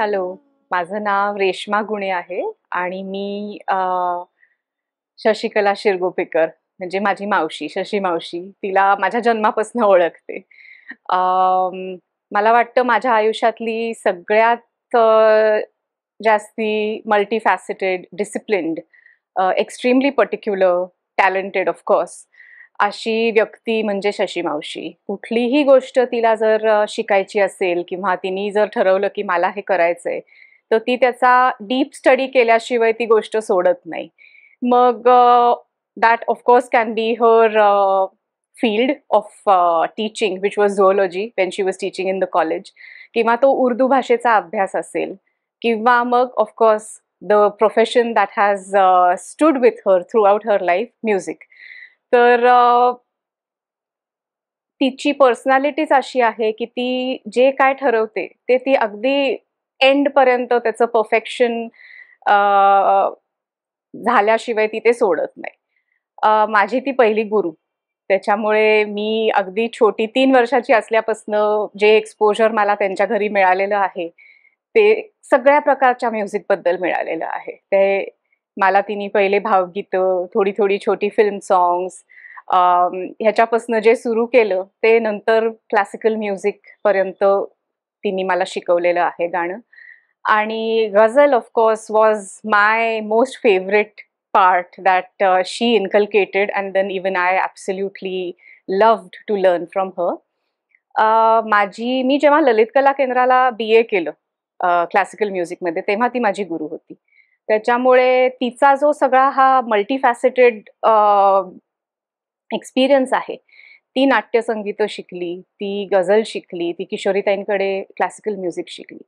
Hello, माझं नाव रेश्मा गुणे आहे आणि मी शशिकला शिरगोपेकर म्हणजे माझी मावशी, शशी मावशी. तिला माझ्या जन्मापासून ओळखते. मला वाटतं माझ्या आयुष्यातली सगळ्यात जास्ती multifaceted, disciplined, extremely particular, talented of course अशी व्यक्ती म्हणजे शशी मावशी. कुठलीही गोष्ट तिला जर शिकायची असेल किंवा तिने जर ठरवलं की मला हे करायचंय, तर ती त्याचा डीप स्टडी केल्याशिवाय ती गोष्ट सोडत नाही. मग that of course can be her field of teaching, which was zoology when she was teaching in the college, किंवा तो उर्दू भाषेचा अभ्यास असेल, किंवा मग of course the profession that has stood with her throughout her life, music. तर तिची पर्सनॅलिटीच अशी आहे की ती जे काय ठरवते ते ती अगदी एंडपर्यंत त्याचं परफेक्शन झाल्याशिवाय ती ते सोडत नाही. माझी ती पहिली गुरु. त्याच्यामुळे मी अगदी छोटी 3 वर्षाची असल्यापासनं जे एक्सपोजर मला त्यांच्या घरी मिळालेलं आहे, ते सगळ्या प्रकारच्या म्युझिकबद्दल मिळालेलं आहे. ते मला तिने पहिले भावगीतं, थोडी-थोडी छोटी फिल्म सॉन्ग्स ह्याच्यापासनं जे सुरू केलं, ते नंतर क्लासिकल म्युझिकपर्यंत तिने मला शिकवलेलं आहे गाणं. आणि ghazal of course was my most favourite part that she inculcated, and then even I absolutely loved to learn from her. मी जेव्हा ललित कला केंद्राला BA केलं क्लासिकल म्युझिकमध्ये, तेव्हा ती माझी गुरु होती. त्याच्यामुळे तिचा जो सगळा हा मल्टीफॅसेटेड एक्सपिरियन्स आहे, ती नाट्यसंगीतं शिकली, ती गझल शिकली, ती किशोरीताईंकडे क्लासिकल म्युझिक शिकली.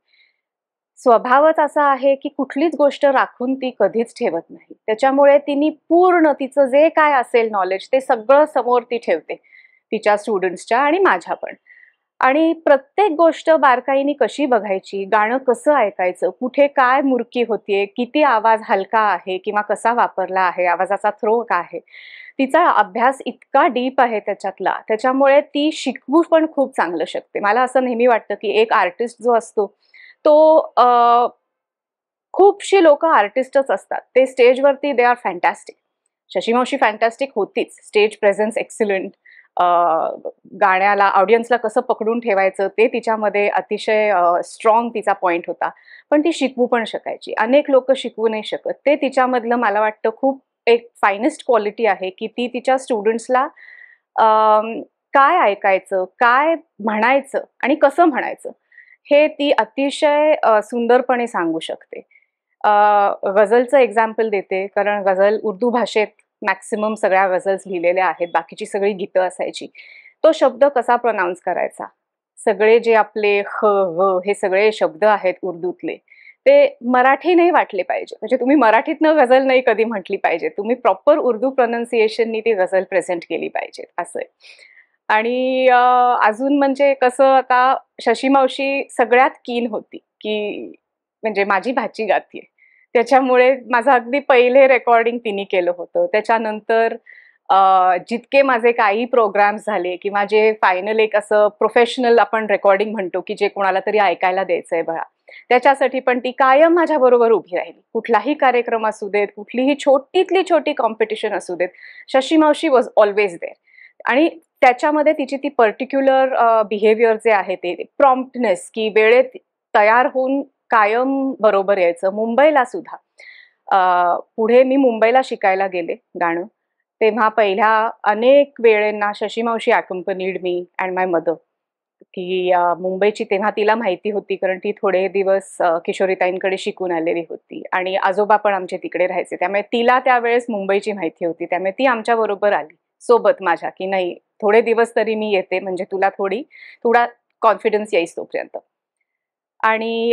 स्वभावच असा आहे की कुठलीच गोष्ट राखून ती कधीच ठेवत नाही. त्याच्यामुळे तिने पूर्ण तिचं जे काय असेल नॉलेज ते सगळं समोर ती ठेवते, तिच्या स्टुडंट्सच्या आणि माझ्या पण. आणि प्रत्येक गोष्ट बारकाईने कशी बघायची, गाणं कसं ऐकायचं, कुठे काय मुरकी होतीये, किती आवाज हलका आहे किंवा कसा वापरला आहे, आवाजाचा थ्रो काय आहे. तिचा अभ्यास इतका डीप आहे त्याच्यातला, त्याच्यामुळे ती शिकवू पण खूप चांगलं शकते. मला असं नेहमी वाटतं की एक आर्टिस्ट जो असतो तो खूपशी लोकं आर्टिस्टच असतात. ते स्टेजवरती दे आर फॅन्टॅस्टिक. शशी मावशी फॅन्टॅस्टिक होतीच. Stage presence excellent. गाण्याला ऑडियन्सला कसं पकडून ठेवायचं ते तिच्यामध्ये अतिशय स्ट्रॉंग तिचा पॉइंट होता. पण ती शिकवू पण शकायची. अनेक लोकं शिकवू नाही शकत. ते तिच्यामधलं मला वाटतं खूप एक फायनेस्ट क्वालिटी आहे की ती तिच्या स्टुडंट्सला काय ऐकायचं, काय म्हणायचं आणि कसं म्हणायचं हे ती अतिशय सुंदरपणे सांगू शकते. गझलचं एक्झाम्पल देते, कारण गझल उर्दू भाषेत मॅक्सिमम सगळ्या गझल्स लिहिलेल्या आहेत. बाकीची सगळी गीतं असायची. तो शब्द कसा प्रोनाउन्स करायचा? सगळे जे आपले ह, ग हे सगळे शब्द आहेत उर्दूतले, ते मराठी नाही वाटले पाहिजे. म्हणजे तुम्ही मराठीतनं गझल नाही कधी म्हटली पाहिजे. तुम्ही प्रॉपर उर्दू प्रोनन्सिएशननी ती गझल प्रेझेंट केली पाहिजे, असं आहे. आणि अजून म्हणजे कसं, आता शशी मावशी सगळ्यात कीन होती, की म्हणजे माझी भाची गातीये. त्याच्यामुळे माझं अगदी पहिले रेकॉर्डिंग तिने केलं होतं. त्याच्यानंतर जितके माझे काही प्रोग्राम्स झाले किंवा जे फायनल एक असं प्रोफेशनल आपण रेकॉर्डिंग म्हणतो, की जे कोणाला तरी ऐकायला द्यायचंय बघा. त्याच्यासाठी पण ती कायम माझ्याबरोबर उभी राहिली. कुठलाही कार्यक्रम असू देत, कुठलीही छोटीतली छोटी कॉम्पिटिशन असू देत, शशी मावशी वॉज ऑल्वेज देअर. आणि त्याच्यामध्ये तिची ती पर्टिक्युलर बिहेवियर जे आहे ते प्रॉम्प्टनेस, की वेळेत तयार होऊन कायम बरोबर यायचं. मुंबईला सुद्धा पुढे मी मुंबईला शिकायला गेले गाणं. तेव्हा पहिल्या अनेक वेळेंना शशी मावशी accompanied me and my mother, की मुंबईची तेव्हा तिला माहिती होती, कारण ती थोडे दिवस किशोरीताईंकडे शिकून आलेली होती आणि आजोबा पण आमचे तिकडे राहायचे. त्यामुळे तिला त्यावेळेस मुंबईची माहिती होती. त्यामुळे ती आमच्याबरोबर आली सोबत माझ्या, की नाही थोडे दिवस तरी मी येते, म्हणजे तुला थोडा कॉन्फिडन्स येईस तोपर्यंत. आणि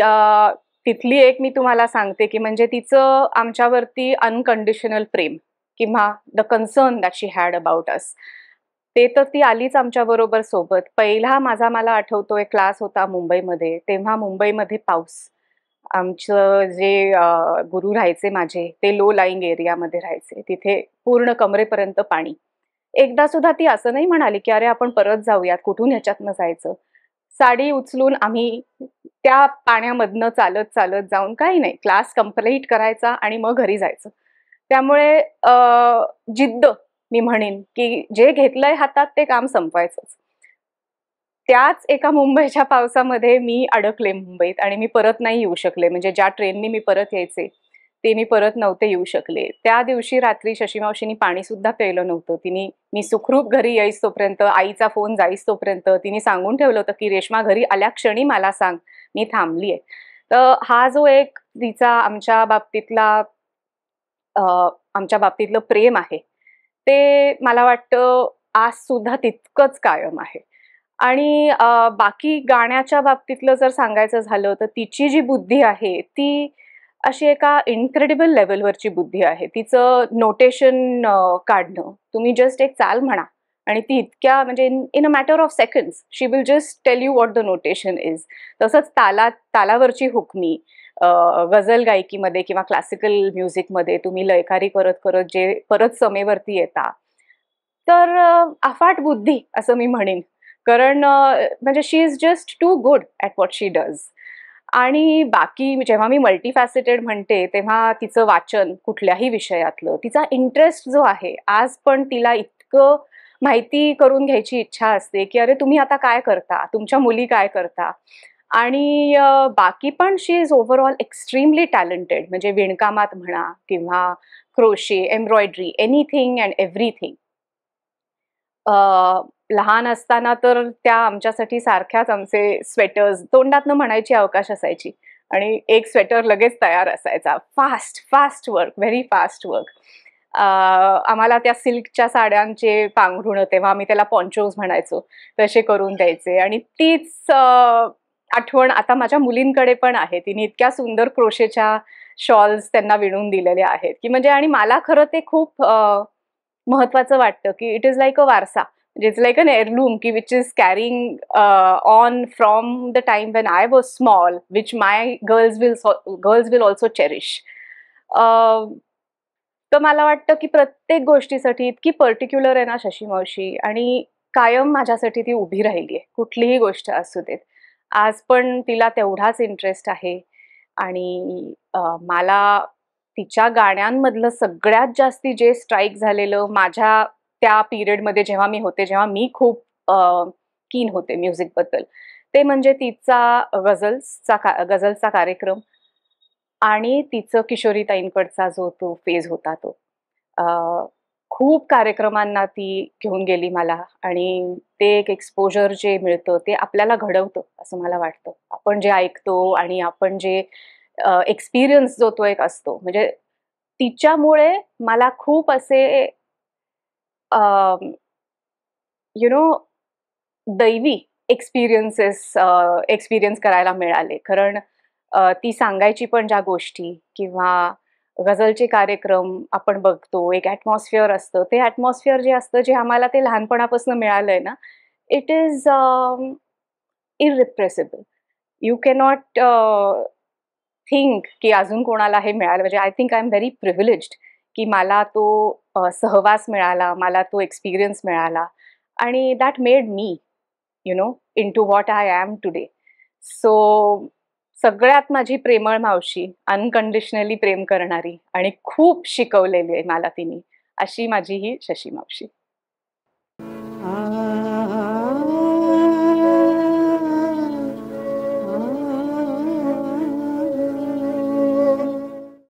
तिथली एक मी तुम्हाला सांगते, की म्हणजे तिचं आमच्यावरती अनकंडिशनल प्रेम किंवा the concern that she had about us, ते तर ती आलीच आमच्याबरोबर सोबत. पहिला मला आठवतोय क्लास होता मुंबईमध्ये. तेव्हा मुंबईमध्ये पाऊस. आमचं जे गुरु राहायचे माझे, ते लो लाईंग एरियामध्ये राहायचे. तिथे पूर्ण कमरेपर्यंत पाणी. एकदा सुद्धा ती असं नाही म्हणाली, की "अरे आपण परत जाऊयात, कुठून ह्याच्यातनं जायचं?" साडी उचलून आम्ही त्या पाण्यामधनं चालत चालत जाऊन काही नाही, क्लास कंप्लीट करायचा आणि मग घरी जायचं. त्यामुळे जिद्द मी म्हणेन, की जे घेतलंय हातात ते काम संपवायचंच. त्याच एका मुंबईच्या पावसामध्ये मी अडकले मुंबईत आणि मी परत नाही येऊ शकले. म्हणजे ज्या ट्रेननी मी परत यायचे, ते मी परत नव्हते येऊ शकले. त्या दिवशी रात्री शशी मावशींनी पाणीसुद्धा प्यायलं नव्हतं. मी सुखरूप घरी येईस तोपर्यंत, आईचा फोन जाईस तोपर्यंत तिने सांगून ठेवलं होतं, की "रेश्मा घरी आल्या क्षणी मला सांग, मी थांबलीये." तर हा जो एक तिचा अ, आमच्या बाबतीतलं प्रेम आहे, ते मला वाटतं आजसुद्धा तितकंच कायम आहे. आणि बाकी गाण्याच्या बाबतीतलं जर सांगायचं झालं, तर तिची जी बुद्धी आहे, ती अशी एका इन्क्रेडिबल लेव्हलवरची बुद्धी आहे. तिचं नोटेशन काढणं, तुम्ही जस्ट एक चाल म्हणा आणि ती इतक्या म्हणजे in in a matter of seconds she will just tell you what the notation is. तसंच तालावरची हुकमी, गझल गायकीमध्ये किंवा क्लासिकल म्युझिकमध्ये तुम्ही लयकारी करत-करत जे परत समेवरती येता, तर अफाट बुद्धी असं मी म्हणेन. कारण म्हणजे she is just too good at what she does. आणि बाकी जेव्हा मी मल्टीफॅसेटेड म्हणते, तेव्हा तिचं वाचन कुठल्याही विषयातलं, तिचा इंटरेस्ट जो आहे, आज पण तिला इतकं माहिती करून घ्यायची इच्छा असते, की "अरे, तुम्ही आता काय करता? तुमच्या मुली काय करता?" आणि बाकी पण she is overall extremely talented. म्हणजे विणकामात म्हणा किंवा crochet, embroidery, anything and everything. Uh, लहान असताना तर त्या आमच्यासाठी सारख्याच आमचे स्वेटर्स तोंडातनं म्हणायची अवकाश असायची आणि एक स्वेटर लगेच तयार असायचा. Fast, fast work, very fast work. आम्हाला त्या सिल्कच्या साड्यांचे पांघरुणं, तेव्हा आम्ही त्याला पॉन्चोज म्हणायचो, तसे करून द्यायचे आणि तीच आठवण आता माझ्या मुलींकडे पण आहे. तिने इतक्या सुंदर क्रोशेच्या शॉल्स त्यांना विणून दिलेल्या आहेत, की म्हणजे आणि मला खरं ते खूप महत्वाचं वाटतं, की इट इज लाइक अ वारसा. म्हणजे इट्स लाइक अन हेirloom की which is carrying on from the time when I was small, which my girls will also cherish. तर मला वाटतं, की प्रत्येक गोष्टीसाठी इतकी पर्टिक्युलर आहे ना शशी मावशी आणि कायम माझ्यासाठी ती उभी राहिली आहे. कुठलीही गोष्ट असू देत. आज पण तिला तेवढाच इंटरेस्ट आहे आणि मला तिच्या गाण्यांमधलं सगळ्यात जास्ती जे स्ट्राईक झालेलं माझ्या त्या पिरियडमध्ये जेव्हा मी होते, जेव्हा मी खूप कीन होते म्युझिकबद्दल, ते म्हणजे तिचा गझल्सचा कार्यक्रम आणि तिचं किशोरीताईंकडचा जो तो फेज होता तो. अ, खूप कार्यक्रमांना ती घेऊन गेली मला आणि ते एक एक्सपोजर जे मिळतं ते आपल्याला घडवतं असं मला वाटतं. आपण जे ऐकतो आणि आपण जे एक्सपिरियन्स जो तो एक असतो. म्हणजे तिच्यामुळे मला खूप असे यू नो दैवी एक्सपिरियन्स करायला मिळाले. कारण ती सांगायची पण ज्या गोष्टी किंवा गझलचे कार्यक्रम आपण बघतो, एक ॲटमॉस्फिअर असतं. ते ॲटमॉस्फिअर जे असतं, जे आम्हाला ते लहानपणापासून मिळालंय ना, it is irrepressible. You cannot think की अजून कोणाला हे मिळालं. म्हणजे I think I am very privileged की मला तो सहवास मिळाला, मला तो एक्सपिरियन्स मिळाला आणि that made me into what I am today. So सगळ्यात माझी प्रेमळ मावशी, अनकंडिशनली प्रेम करणारी आणि खूप शिकवलेली आहे मला तिने, अशी माझी ही शशी मावशी.